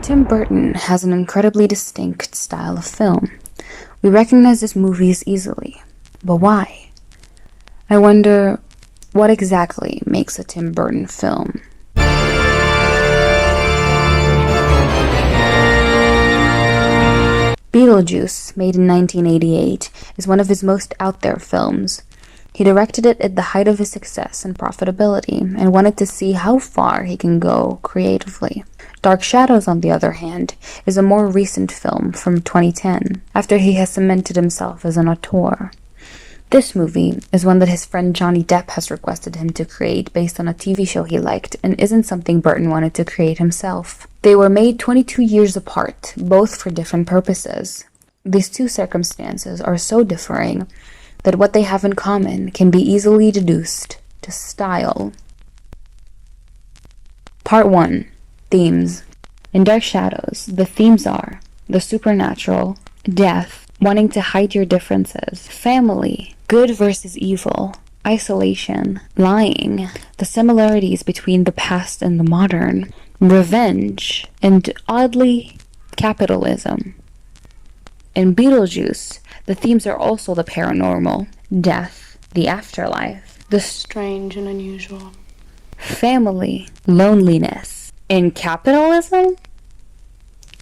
Tim Burton has an incredibly distinct style of film. We recognize his movies easily. But why? I wonder, what exactly makes a Tim Burton film? Beetlejuice, made in 1988, is one of his most out-there films. He directed it at the height of his success and profitability, and wanted to see how far he can go creatively. Dark Shadows, on the other hand, is a more recent film from 2010, after he has cemented himself as an auteur. This movie is one that his friend Johnny Depp has requested him to create based on a TV show he liked, and isn't something Burton wanted to create himself. They were made 22 years apart, both for different purposes. These two circumstances are so differing that what they have in common can be easily deduced to style. Part 1. Themes. In Dark Shadows, the themes are the supernatural, death, wanting to hide your differences, family, good versus evil, isolation, lying, the similarities between the past and the modern, revenge, and oddly, capitalism. In Beetlejuice, the themes are also the paranormal, death, the afterlife, the strange and unusual, family, loneliness. In capitalism?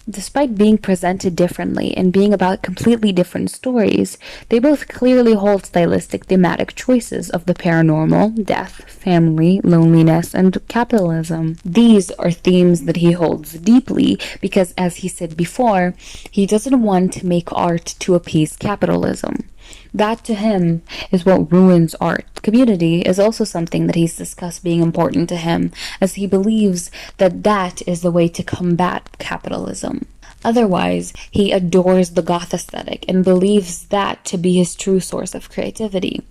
Despite being presented differently and being about completely different stories, they both clearly hold stylistic thematic choices of the paranormal, death, family, loneliness, and capitalism. These are themes that he holds deeply because, as he said before, he doesn't want to make art to appease capitalism. That, to him, is what ruins art. Community is also something that he's discussed being important to him, as he believes that that is the way to combat capitalism. Otherwise, he adores the goth aesthetic and believes that to be his true source of creativity.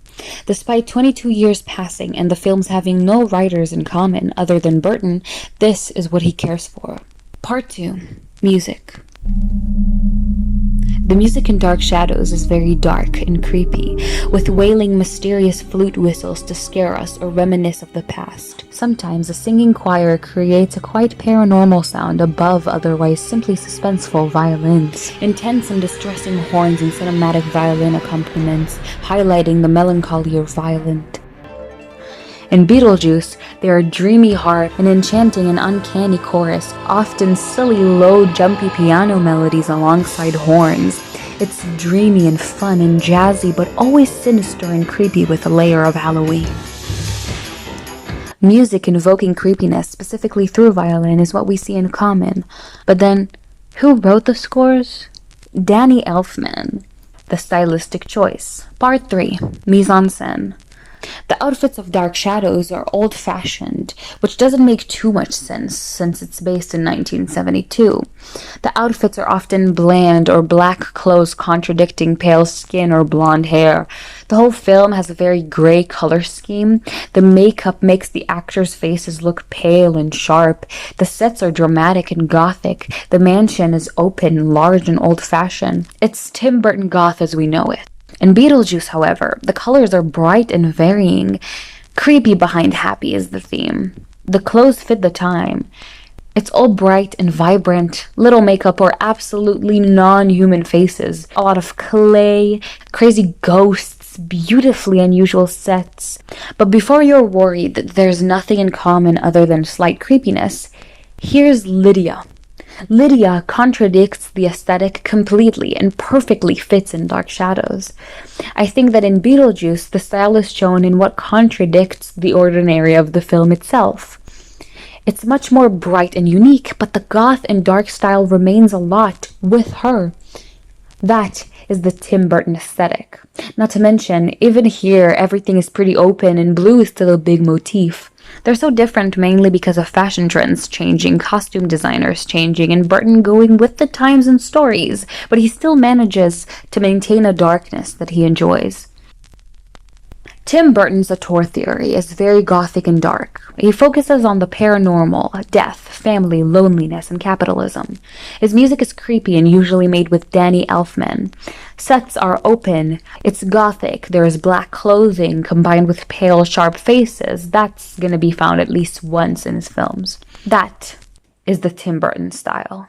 Despite 22 years passing and the films having no writers in common other than Burton, this is what he cares for. Part 2. Music. The music in Dark Shadows is very dark and creepy, with wailing, mysterious flute whistles to scare us or reminisce of the past. Sometimes a singing choir creates a quite paranormal sound above otherwise simply suspenseful violins. Intense and distressing horns and cinematic violin accompaniments, highlighting the melancholy or violent. In Beetlejuice, there are dreamy harp, an enchanting and uncanny chorus, often silly, low, jumpy piano melodies alongside horns. It's dreamy and fun and jazzy, but always sinister and creepy with a layer of Halloween. Music invoking creepiness, specifically through violin, is what we see in common. But then, who wrote the scores? Danny Elfman. The stylistic choice. Part 3. Mise en scène. The outfits of Dark Shadows are old-fashioned, which doesn't make too much sense since it's based in 1972. The outfits are often bland or black clothes contradicting pale skin or blonde hair. The whole film has a very gray color scheme. The makeup makes the actors' faces look pale and sharp. The sets are dramatic and gothic. The mansion is open, large, and old-fashioned. It's Tim Burton goth as we know it. In Beetlejuice, however, the colors are bright and varying. Creepy behind happy is the theme. The clothes fit the time. It's all bright and vibrant, little makeup or absolutely non-human faces, a lot of clay, crazy ghosts, beautifully unusual sets. But before you're worried that there's nothing in common other than slight creepiness, here's Lydia. Lydia contradicts the aesthetic completely and perfectly fits in Dark Shadows. I think that in Beetlejuice, the style is shown in what contradicts the ordinary of the film itself. It's much more bright and unique, but the goth and dark style remains a lot with her. That is the Tim Burton aesthetic. Not to mention, even here, everything is pretty open and blue is still a big motif. They're so different mainly because of fashion trends changing, costume designers changing, and Burton going with the times and stories, but he still manages to maintain a darkness that he enjoys. Tim Burton's auteur theory is very gothic and dark. He focuses on the paranormal, death, family, loneliness, and capitalism. His music is creepy and usually made with Danny Elfman. Sets are open. It's gothic. There is black clothing combined with pale, sharp faces. That's gonna be found at least once in his films. That is the Tim Burton style.